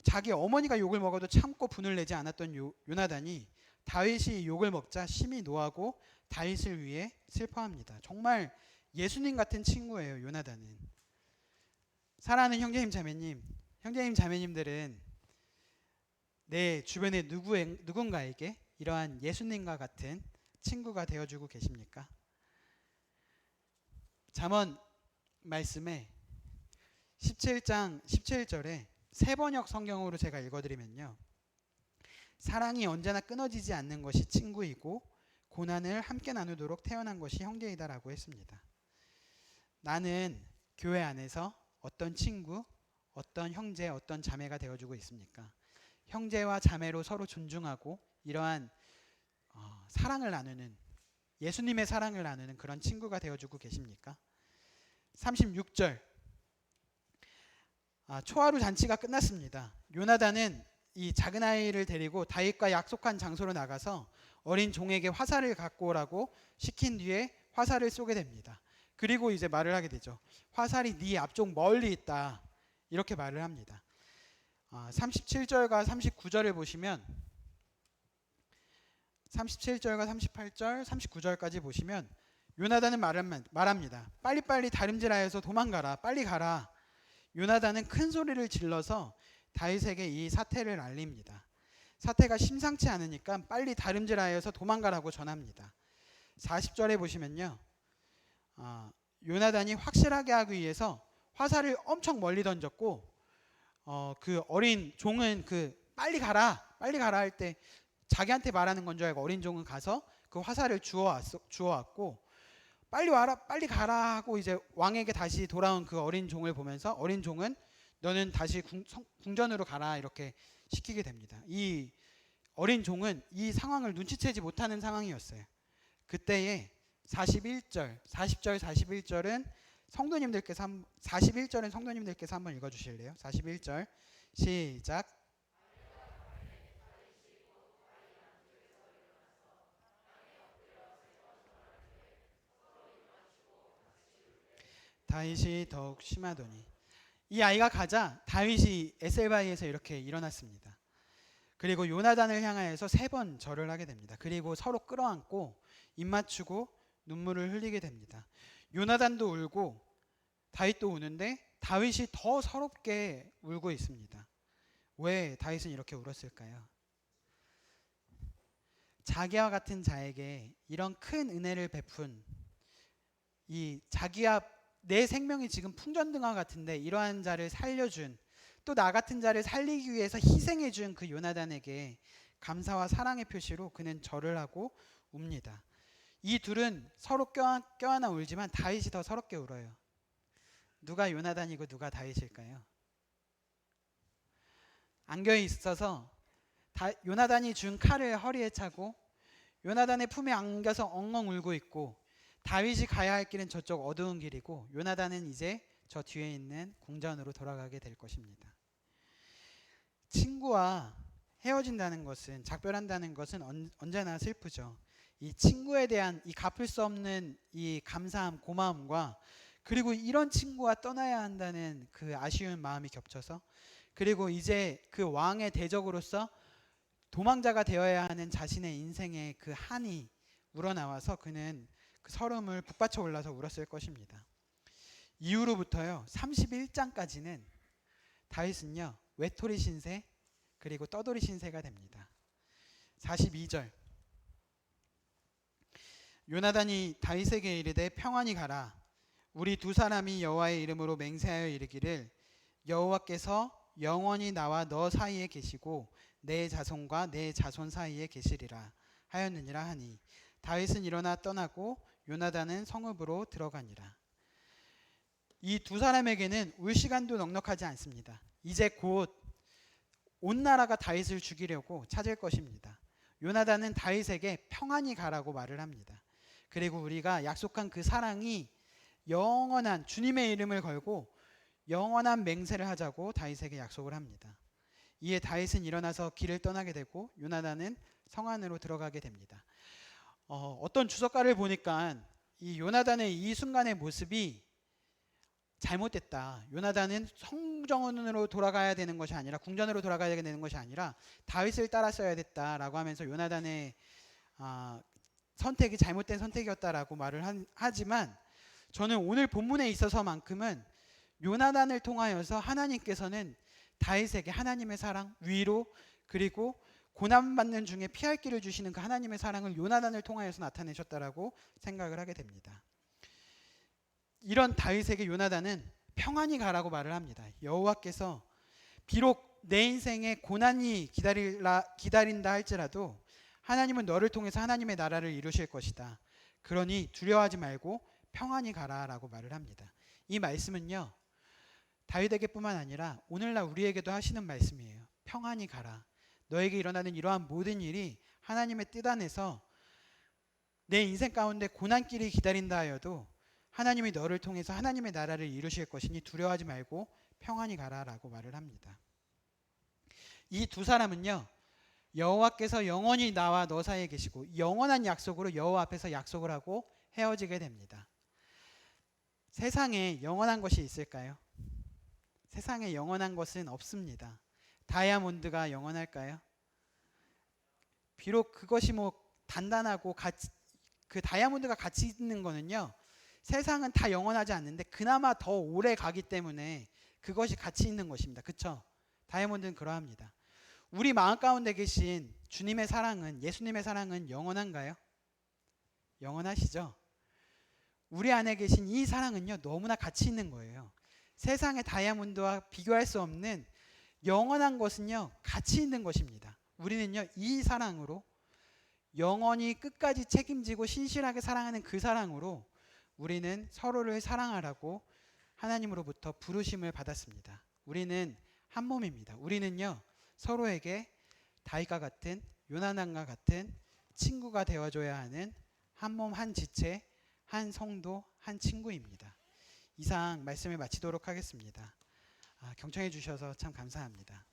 자기 어머니가 욕을 먹어도 참고 분을 내지 않았던 요나단이 다윗이 욕을 먹자 심히 노하고 다윗을 위해 슬퍼합니다. 정말 예수님 같은 친구예요, 요나단은. 사랑하는 형제님 자매님들은 내 주변의 누군가에게 이러한 예수님과 같은 친구가 되어주고 계십니까? 잠언 말씀에 17장 17절에 세번역 성경으로 제가 읽어드리면요, 사랑이 언제나 끊어지지 않는 것이 친구이고 고난을 함께 나누도록 태어난 것이 형제이다라고 했습니다. 나는 교회 안에서 어떤 친구, 어떤 형제, 어떤 자매가 되어주고 있습니까? 형제와 자매로 서로 존중하고 이러한 사랑을 나누는, 예수님의 사랑을 나누는 그런 친구가 되어주고 계십니까? 36절, 초하루 잔치가 끝났습니다. 요나단은 이 작은 아이를 데리고 다윗과 약속한 장소로 나가서 어린 종에게 화살을 갖고 오라고 시킨 뒤에 화살을 쏘게 됩니다. 그리고 이제 말을 하게 되죠. 화살이 네 앞쪽 멀리 있다, 이렇게 말을 합니다. 37절과 39절을 보시면 37절과 38절, 39절까지 보시면 요나단은 말합니다. 빨리빨리 다름질하여서 도망가라, 빨리 가라. 요나단은 큰 소리를 질러서 다윗에게 이 사태를 알립니다. 사태가 심상치 않으니까 빨리 다름질하여서 도망가라고 전합니다. 40절에 보시면요, 요나단이 확실하게 하기 위해서 화살을 엄청 멀리 던졌고 그 어린 종은 빨리 가라 할 때 자기한테 말하는 건 줄 알고 어린 종은 가서 그 화살을 주워왔고 빨리 와라, 빨리 가라 하고 이제 왕에게 다시 돌아온 그 어린 종을 보면서 어린 종은 너는 다시 궁전으로 가라, 이렇게 시키게 됩니다. 이 어린 종은 이 상황을 눈치채지 못하는 상황이었어요. 그때에 41절, 40절, 41절은 성도님들께서 41절은 성도님들께서 한번 읽어주실래요? 41절 시작. 다윗이 더욱 심하더니, 이 아이가 가자 다윗이 에셀바이에서 이렇게 일어났습니다. 그리고 요나단을 향하여서 3번 절을 하게 됩니다. 그리고 서로 끌어안고 입 맞추고 눈물을 흘리게 됩니다. 요나단도 울고 다윗도 우는데 다윗이 더 서럽게 울고 있습니다. 왜 다윗은 이렇게 울었을까요? 자기와 같은 자에게 이런 큰 은혜를 베푼, 이 자기야 내 생명이 지금 풍전등화 같은데 이러한 자를 살려준, 또 나 같은 자를 살리기 위해서 희생해준 그 요나단에게 감사와 사랑의 표시로 그는 절을 하고 웁니다. 이 둘은 서로 껴안아 울지만 다윗이 더 서럽게 울어요. 누가 요나단이고 누가 다윗일까요? 안겨에 있어서 요나단이 준 칼을 허리에 차고 요나단의 품에 안겨서 엉엉 울고 있고, 다윗이 가야 할 길은 저쪽 어두운 길이고 요나단은 이제 저 뒤에 있는 궁전으로 돌아가게 될 것입니다. 친구와 헤어진다는 것은, 작별한다는 것은 언제나 슬프죠. 이 친구에 대한 이 갚을 수 없는 이 감사함, 고마움과 그리고 이런 친구와 떠나야 한다는 그 아쉬운 마음이 겹쳐서, 그리고 이제 그 왕의 대적으로서 도망자가 되어야 하는 자신의 인생의 그 한이 우러나와서 그는 그 설움을 북받쳐 올라서 울었을 것입니다. 이후로부터요 31장까지는 다윗은요 외톨이 신세 그리고 떠돌이 신세가 됩니다. 42절 요나단이 다윗에게 이르되 평안히 가라. 우리 두 사람이 여호와의 이름으로 맹세하여 이르기를 여호와께서 영원히 나와 너 사이에 계시고 내 자손과 내 자손 사이에 계시리라 하였느니라 하니 다윗은 일어나 떠나고 요나단은 성읍으로 들어가니라. 이 두 사람에게는 울 시간도 넉넉하지 않습니다. 이제 곧 온 나라가 다윗을 죽이려고 찾을 것입니다. 요나단은 다윗에게 평안히 가라고 말을 합니다. 그리고 우리가 약속한 그 사랑이 영원한 주님의 이름을 걸고 영원한 맹세를 하자고 다윗에게 약속을 합니다. 이에 다윗은 일어나서 길을 떠나게 되고 요나단은 성 안으로 들어가게 됩니다. 어떤 주석가를 보니까 이 요나단의 이 순간의 모습이 잘못됐다. 요나단은 성전으로 돌아가야 되는 것이 아니라 궁전으로 돌아가야 되는 것이 아니라 다윗을 따랐어야 됐다라고 하면서 요나단의 선택이 잘못된 선택이었다라고 말을 하지만 저는 오늘 본문에 있어서만큼은 요나단을 통하여서 하나님께서는 다윗에게 하나님의 사랑, 위로 그리고 고난받는 중에 피할 길을 주시는 그 하나님의 사랑을 요나단을 통하여서 나타내셨다라고 생각을 하게 됩니다. 이런 다윗에게 요나단은 평안히 가라고 말을 합니다. 여호와께서 비록 내 인생에 고난이 기다린다 할지라도 하나님은 너를 통해서 하나님의 나라를 이루실 것이다. 그러니 두려워하지 말고 평안히 가라라고 말을 합니다. 이 말씀은요 다윗에게뿐만 아니라 오늘날 우리에게도 하시는 말씀이에요. 평안히 가라. 너에게 일어나는 이러한 모든 일이 하나님의 뜻 안에서 내 인생 가운데 고난길이 기다린다 하여도 하나님이 너를 통해서 하나님의 나라를 이루실 것이니 두려워하지 말고 평안히 가라라고 말을 합니다. 이 두 사람은요 여호와께서 영원히 나와 너 사이에 계시고 영원한 약속으로 여호와 앞에서 약속을 하고 헤어지게 됩니다. 세상에 영원한 것이 있을까요? 세상에 영원한 것은 없습니다. 다이아몬드가 영원할까요? 비록 그것이 단단하고 그 다이아몬드가 가치 있는 거는요 세상은 다 영원하지 않는데 그나마 더 오래 가기 때문에 그것이 가치 있는 것입니다. 그렇죠? 다이아몬드는 그러합니다. 우리 마음 가운데 계신 주님의 사랑은 예수님의 사랑은 영원한가요? 영원하시죠? 우리 안에 계신 이 사랑은요 너무나 가치 있는 거예요. 세상의 다이아몬드와 비교할 수 없는 영원한 것은요 가치 있는 것입니다. 우리는요 이 사랑으로 영원히 끝까지 책임지고 신실하게 사랑하는 그 사랑으로 우리는 서로를 사랑하라고 하나님으로부터 부르심을 받았습니다. 우리는 한 몸입니다. 우리는요 서로에게 다윗과 같은 요나단과 같은 친구가 되어줘야 하는 한 몸 한 지체 한 성도 한 친구입니다. 이상 말씀을 마치도록 하겠습니다. 경청해 주셔서 참 감사합니다.